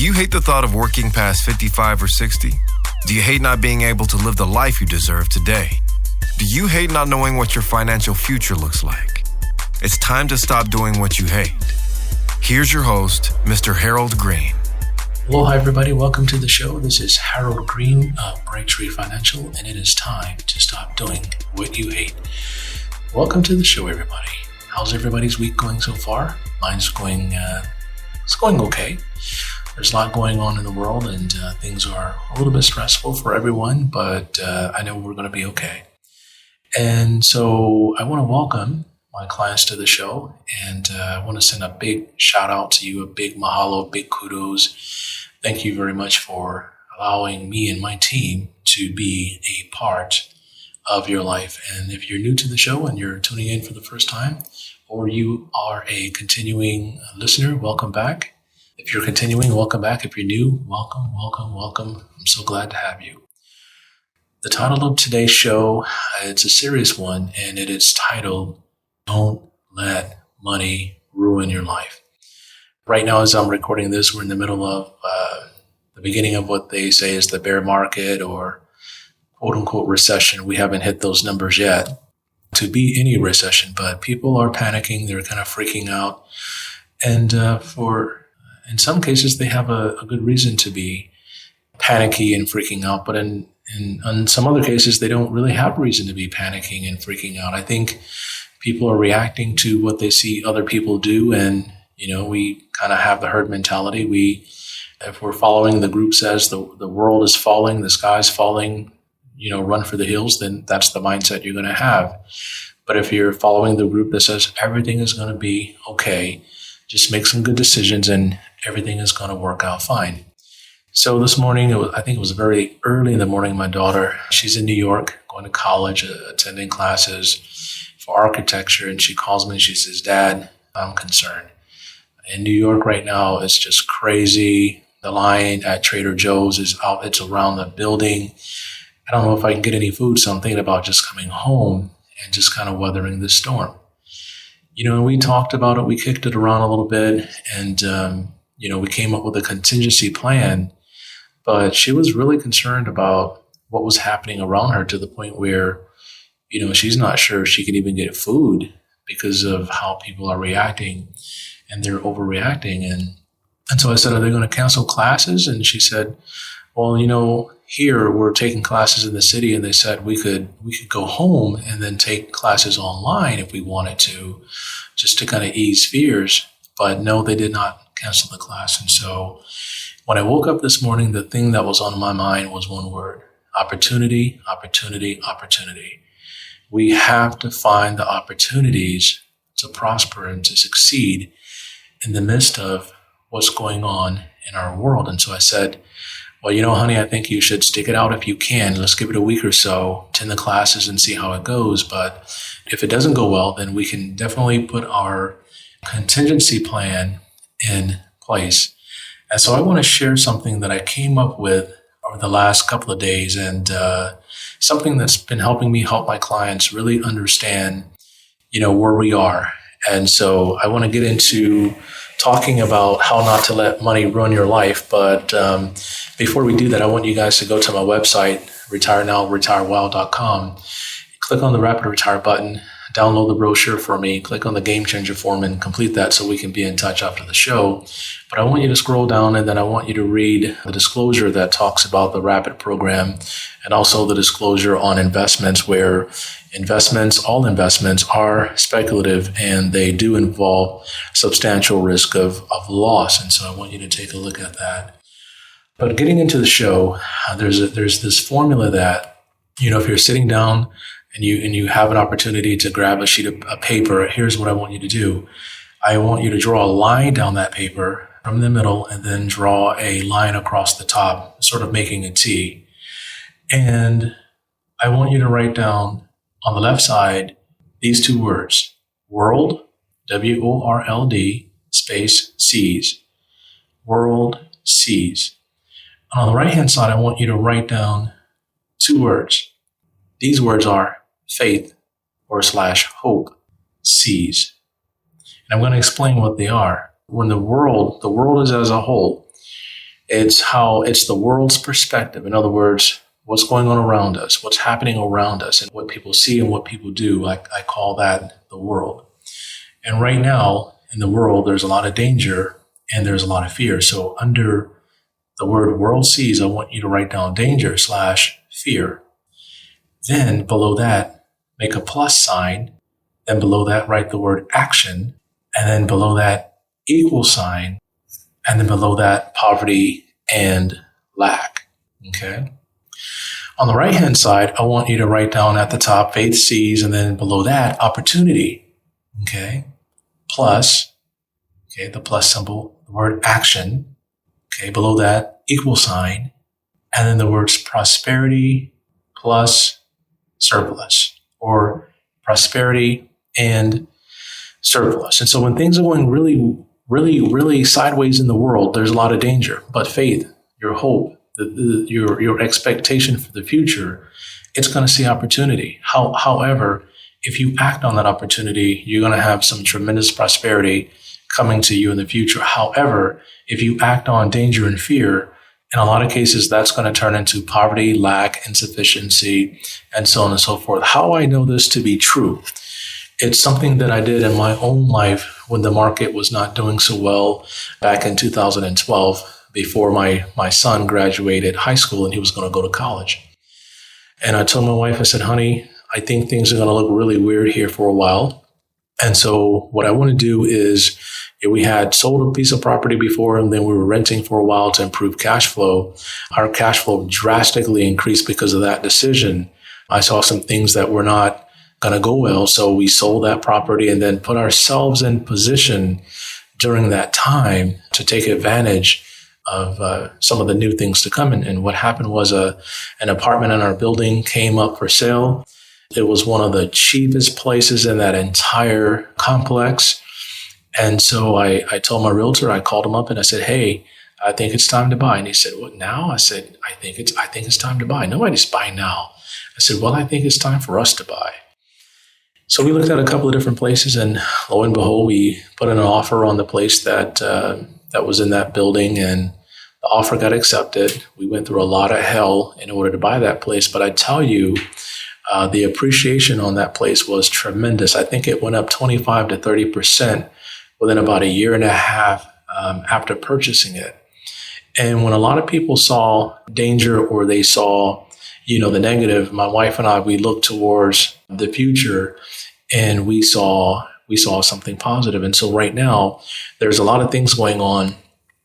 you hate the thought of working past 55 or 60? Do you hate not being able to live the life you deserve today? Do you hate not knowing what your financial future looks like? It's time to stop doing what you hate. Here's your host, Mr. Harold Green. Hello, hi everybody. Welcome to the show. This is Harold Green of Braintree Financial, and it is time to stop doing what you hate. Welcome to the show, everybody. How's everybody's week going so far? Mine's going, it's going okay. There's a lot going on in the world, and things are a little bit stressful for everyone, but I know we're going to be okay. And so I want to welcome my clients to the show, and I want to send a big shout out to you, a big mahalo, big kudos. Thank you very much for allowing me and my team to be a part of your life. And if you're new to the show and you're tuning in for the first time, or you are a continuing listener, welcome back. If you're continuing, welcome back. If you're new, welcome, welcome, welcome. I'm so glad to have you. The title of today's show, it's a serious one, and it is titled, Don't Let Money Ruin Your Life. Right now, as I'm recording this, we're in the middle of the beginning of what they say is the bear market or quote-unquote recession. We haven't hit those numbers yet to be any recession, but people are panicking. They're kind of freaking out. And in some cases, they have a good reason to be panicky and freaking out. But in some other cases, they don't really have reason to be panicking and freaking out. I think people are reacting to what they see other people do. And, we kind of have the herd mentality. If we're following the group says the world is falling, the sky's falling, run for the hills, then that's the mindset you're going to have. But if you're following the group that says everything is going to be okay, just make some good decisions and everything is going to work out fine. So this morning, I think it was very early in the morning, my daughter, she's in New York, going to college, attending classes for architecture, and she calls me and she says, Dad, I'm concerned. In New York right now, it's just crazy. The line at Trader Joe's is out, it's around the building. I don't know if I can get any food, so I'm thinking about just coming home and just kind of weathering this storm. We talked about it, we kicked it around a little bit, and, we came up with a contingency plan, but she was really concerned about what was happening around her to the point where, she's not sure she can even get food because of how people are reacting, and they're overreacting. And so I said, are they going to cancel classes? And she said, well, here we're taking classes in the city, and they said we could go home and then take classes online if we wanted to, just to kind of ease fears. But no, they did not cancel the class. And so when I woke up this morning, the thing that was on my mind was one word: opportunity, opportunity, opportunity. We have to find the opportunities to prosper and to succeed in the midst of what's going on in our world. And so I said, well, honey, I think you should stick it out if you can. Let's give it a week or so, attend the classes and see how it goes. But if it doesn't go well, then we can definitely put our contingency plan in place. And so I want to share something that I came up with over the last couple of days, and something that's been helping me help my clients really understand, where we are. And so I want to get into talking about how not to let money ruin your life. But before we do that, I want you guys to go to my website, retirenowretirewild.com. Click on the Rapid Retire button, download the brochure for me, click on the Game Changer form and complete that so we can be in touch after the show. But I want you to scroll down, and then I want you to read the disclosure that talks about the Rapid program, and also the disclosure on investments, where all investments are speculative and they do involve substantial risk of loss. And so I want you to take a look at that. But getting into the show, there's this formula that, if you're sitting down and you have an opportunity to grab a sheet of paper, here's what I want you to do. I want you to draw a line down that paper from the middle and then draw a line across the top, sort of making a T. And I want you to write down on the left side these two words: world, W-O-R-L-D, space, seas. World, seas. And on the right-hand side, I want you to write down two words. These words are faith / hope, seas. And I'm going to explain what they are. When the world is as a whole, It's the world's perspective. In other words, what's going on around us, what's happening around us, and what people see and what people do. I call that the world. And right now in the world, there's a lot of danger and there's a lot of fear. So under the word world sees, I want you to write down danger/fear. Then below that, make a plus sign. Then below that, write the word action. And then below that, equal sign. And then below that, poverty and lack. Okay. On the right-hand side, I want you to write down at the top, faith sees, and then below that, opportunity. Okay. Plus, okay, the plus symbol, the word action. Okay. Below that, equal sign. And then the words prosperity plus surplus, or prosperity and surplus. And so when things are going really sideways in the world, there's a lot of danger. But faith, your hope, your expectation for the future, it's going to see opportunity. However, if you act on that opportunity, you're going to have some tremendous prosperity coming to you in the future. However, if you act on danger and fear, in a lot of cases, that's going to turn into poverty, lack, insufficiency, and so on and so forth. How I know this to be true? It's something that I did in my own life when the market was not doing so well back in 2012, before my son graduated high school and he was going to go to college. And I told my wife, I said, honey, I think things are going to look really weird here for a while. And so what I want to do is, we had sold a piece of property before, and then we were renting for a while to improve cash flow. Our cash flow drastically increased because of that decision. I saw some things that were not going to go well, so we sold that property and then put ourselves in position during that time to take advantage of some of the new things to come. And what happened was an apartment in our building came up for sale. It was one of the cheapest places in that entire complex. And so I told my realtor, I called him up and I said, hey, I think it's time to buy. And he said, what, now? I said, I think it's time to buy. Nobody's buying now. I said, well, I think it's time for us to buy. So we looked at a couple of different places, and lo and behold, we put in an offer on the place that was in that building, and the offer got accepted. We went through a lot of hell in order to buy that place. But I tell you, the appreciation on that place was tremendous. I think it went up 25 to 30% within about a year and a half after purchasing it. And when a lot of people saw danger, or they saw, the negative, my wife and I, we looked towards the future and we saw something positive. And so right now, there's a lot of things going on,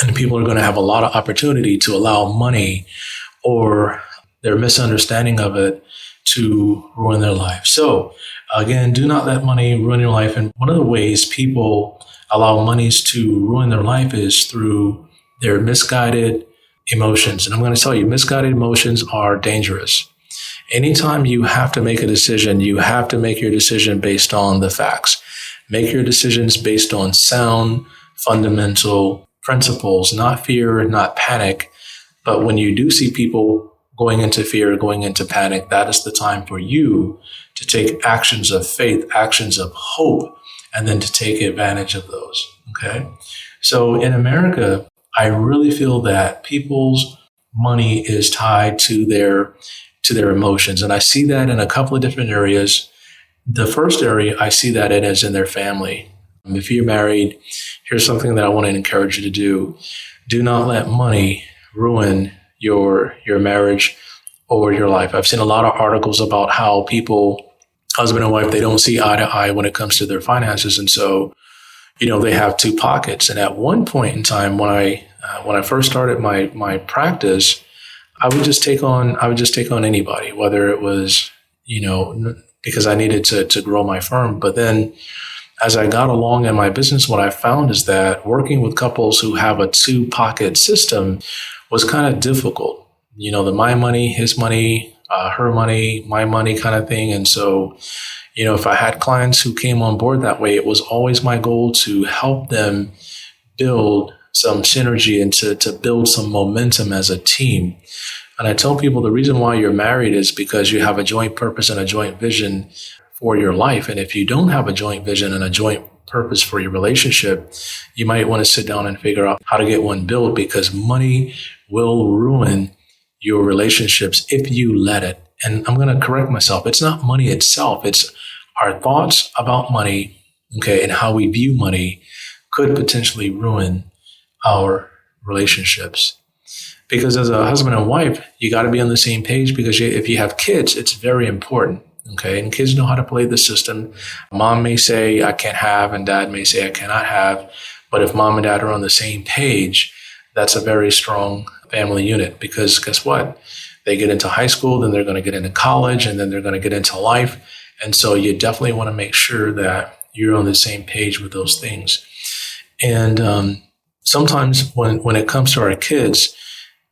and people are going to have a lot of opportunity to allow money or their misunderstanding of it to ruin their life. So again, do not let money ruin your life. And one of the ways people allow monies to ruin their life is through their misguided emotions. And I'm going to tell you, misguided emotions are dangerous. Anytime you have to make a decision, you have to make your decision based on the facts. Make your decisions based on sound, fundamental principles, not fear, not panic. But when you do see people going into fear, going into panic, that is the time for you to take actions of faith, actions of hope, and then to take advantage of those. Okay. So in America, I really feel that people's money is tied to their emotions. And I see that in a couple of different areas. The first area I see that in is in their family. If you're married, here's something that I want to encourage you to do. Do not let money ruin your marriage or your life. I've seen a lot of articles about how people, husband and wife, they don't see eye to eye when it comes to their finances. And so, they have two pockets. And at one point in time, when I first started my practice, I would just take on anybody, whether it was, because I needed to grow my firm. But then as I got along in my business, what I found is that working with couples who have a two pocket system was kind of difficult. The my money, his money, her money, my money kind of thing. And so, if I had clients who came on board that way, it was always my goal to help them build some synergy and to build some momentum as a team. And I tell people the reason why you're married is because you have a joint purpose and a joint vision for your life. And if you don't have a joint vision and a joint purpose for your relationship, you might want to sit down and figure out how to get one built, because money will ruin your relationships if you let it. And I'm going to correct myself. It's not money itself. It's our thoughts about money, okay, and how we view money could potentially ruin our relationships. Because as a husband and wife, you got to be on the same page, because if you have kids, it's very important. Okay. And kids know how to play the system. Mom may say, I can't have, and dad may say, I cannot have. But if mom and dad are on the same page, that's a very strong family unit, because guess what? They get into high school, then they're going to get into college, and then they're going to get into life. And so you definitely want to make sure that you're on the same page with those things. And sometimes when it comes to our kids,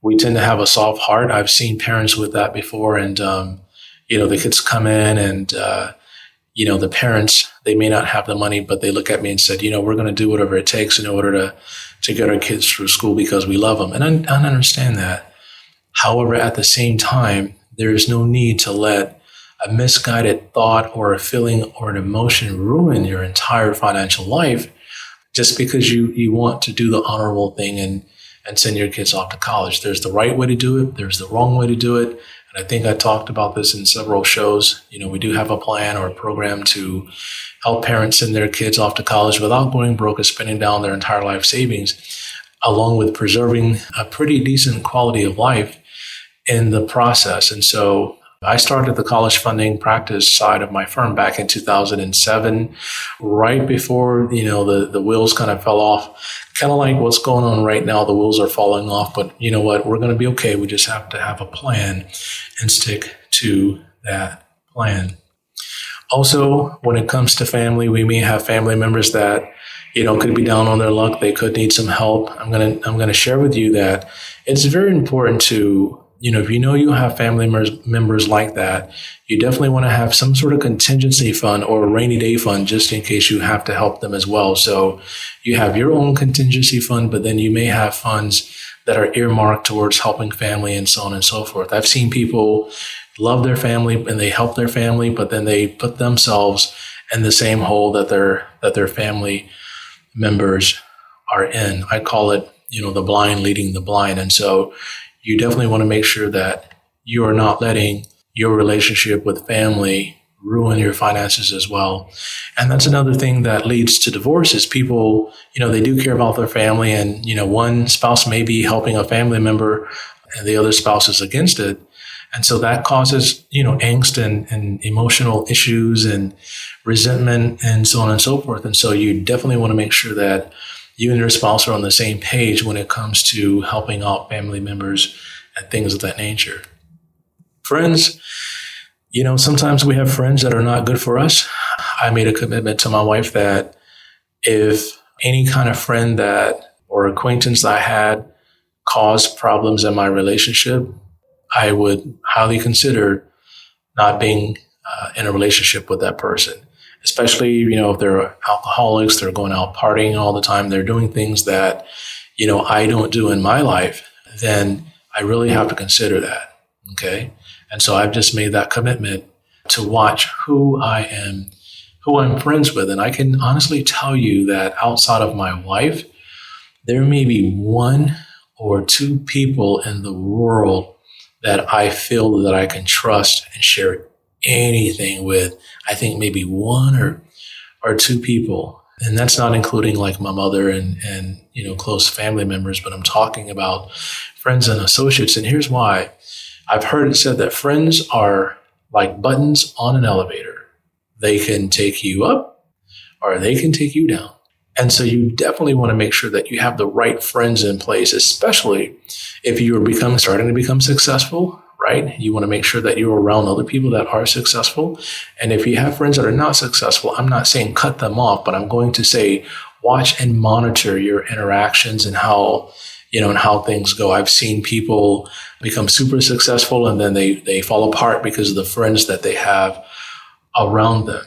we tend to have a soft heart. I've seen parents with that before. And, the kids come in and, the parents, they may not have the money, but they look at me and said, we're going to do whatever it takes in order to get our kids through school because we love them. And I understand that. However, at the same time, there is no need to let a misguided thought or a feeling or an emotion ruin your entire financial life just because you want to do the honorable thing and send your kids off to college. There's the right way to do it. There's the wrong way to do it. And I think I talked about this in several shows. We do have a plan or a program to help parents send their kids off to college without going broke or spending down their entire life savings, along with preserving a pretty decent quality of life in the process. And so I started the college funding practice side of my firm back in 2007, right before, the wheels kind of fell off. Kind of like what's going on right now, the wheels are falling off, but you know what? We're going to be okay. We just have to have a plan and stick to that plan. Also, when it comes to family, we may have family members that, could be down on their luck. They could need some help. I'm going to share with you that it's very important to, if you have family members like that, you definitely want to have some sort of contingency fund or a rainy day fund just in case you have to help them as well. So you have your own contingency fund, but then you may have funds that are earmarked towards helping family and so on and so forth. I've seen people love their family and they help their family, but then they put themselves in the same hole that their family members are in. I call it, the blind leading the blind. And so you definitely want to make sure that you are not letting your relationship with family ruin your finances as well. And that's another thing that leads to divorce is people, they do care about their family, and, one spouse may be helping a family member and the other spouse is against it. And so that causes, angst and emotional issues and resentment and so on and so forth. And so you definitely want to make sure that you and your spouse are on the same page when it comes to helping out family members and things of that nature. Friends, sometimes we have friends that are not good for us. I made a commitment to my wife that if any kind of friend or acquaintance I had caused problems in my relationship, I would highly consider not being in a relationship with that person. Especially, if they're alcoholics, they're going out partying all the time, they're doing things that, I don't do in my life, then I really have to consider that. Okay. And so I've just made that commitment to watch who I'm friends with. And I can honestly tell you that outside of my wife, there may be one or two people in the world that I feel that I can trust and share anything with. I think maybe one or two people. And that's not including like my mother and close family members, but I'm talking about friends and associates. And here's why. I've heard it said that friends are like buttons on an elevator. They can take you up or they can take you down. And so you definitely want to make sure that you have the right friends in place, especially if you are starting to become successful, right? You want to make sure that you're around other people that are successful. And if you have friends that are not successful, I'm not saying cut them off, but I'm going to say watch and monitor your interactions and how things go. I've seen people become super successful and then they fall apart because of the friends that they have around them.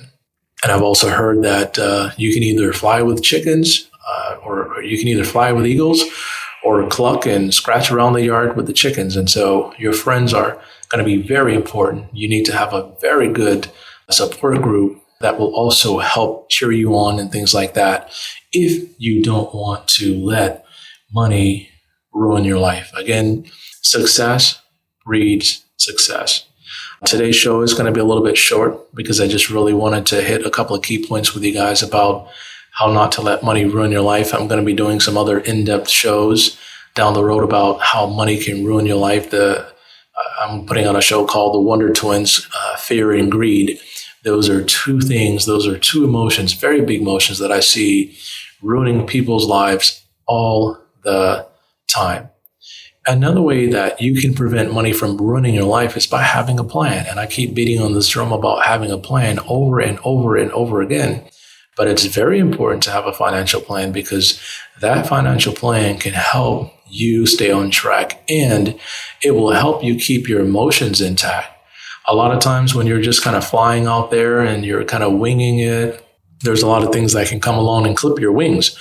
And I've also heard that you can either fly with chickens or you can either fly with eagles or cluck and scratch around the yard with the chickens. And so your friends are going to be very important. You need to have a very good support group that will also help cheer you on and things like that if you don't want to let money ruin your life. Again, success breeds success. Today's show is going to be a little bit short because I just really wanted to hit a couple of key points with you guys about how not to let money ruin your life. I'm going to be doing some other in-depth shows down the road about how money can ruin your life. I'm putting on a show called The Wonder Twins, Fear and Greed. Those are two things, those are two emotions, very big emotions that I see ruining people's lives all the time. Another way that you can prevent money from ruining your life is by having a plan. And I keep beating on this drum about having a plan over and over and over again. But it's very important to have a financial plan because that financial plan can help you stay on track and it will help you keep your emotions intact. A lot of times when you're just kind of flying out there and you're kind of winging it, there's a lot of things that can come along and clip your wings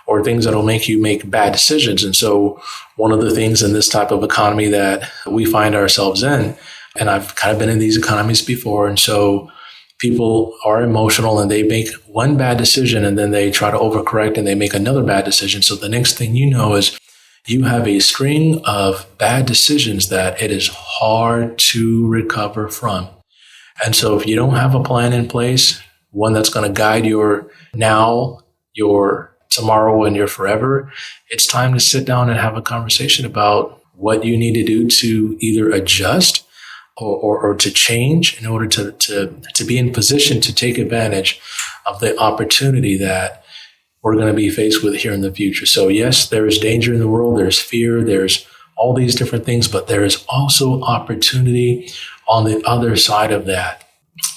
or things that will make you make bad decisions. And so one of the things in this type of economy that we find ourselves in, and I've kind of been in these economies before, and so people are emotional and they make one bad decision and then they try to overcorrect and they make another bad decision. So the next thing you know is you have a string of bad decisions that it is hard to recover from. And so if you don't have a plan in place, one that's going to guide your now, your tomorrow, and your forever, it's time to sit down and have a conversation about what you need to do to either adjust or to change in order to be in position to take advantage of the opportunity that we're going to be faced with here in the future. So yes, there is danger in the world. There's fear. There's all these different things, but there is also opportunity on the other side of that.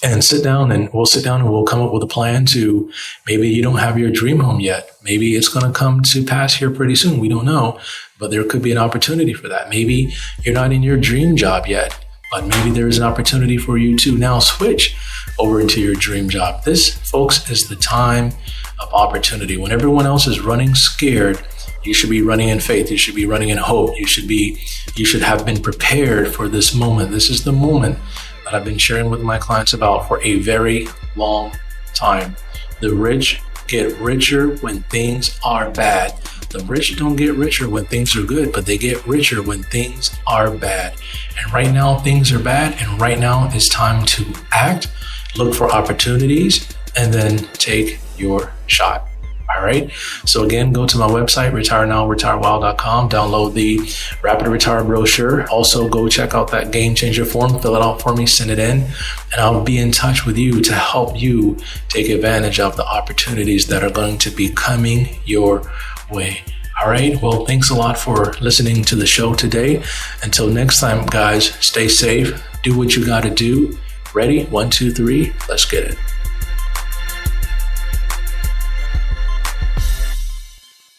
And we'll sit down and we'll come up with a plan to, maybe you don't have your dream home yet. Maybe it's going to come to pass here pretty soon. We don't know, but there could be an opportunity for that. Maybe you're not in your dream job yet, but maybe there is an opportunity for you to now switch over into your dream job. This, folks, is the time of opportunity. When everyone else is running scared, you should be running in faith. You should be running in hope. You should have been prepared for this moment. This is the moment that I've been sharing with my clients about for a very long time. The rich get richer when things are bad. The rich don't get richer when things are good, but they get richer when things are bad. And right now things are bad, and right now it's time to act, look for opportunities, and then take your shot. All right. So again, go to my website, retirenowretirewild.com, download the Rapid Retire brochure. Also go check out that Game Changer form, fill it out for me, send it in, and I'll be in touch with you to help you take advantage of the opportunities that are going to be coming your way. All right. Well, thanks a lot for listening to the show today. Until next time, guys, stay safe. Do what you got to do. Ready? 1, 2, 3. Let's get it.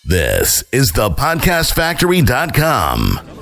This is the podcastfactory.com.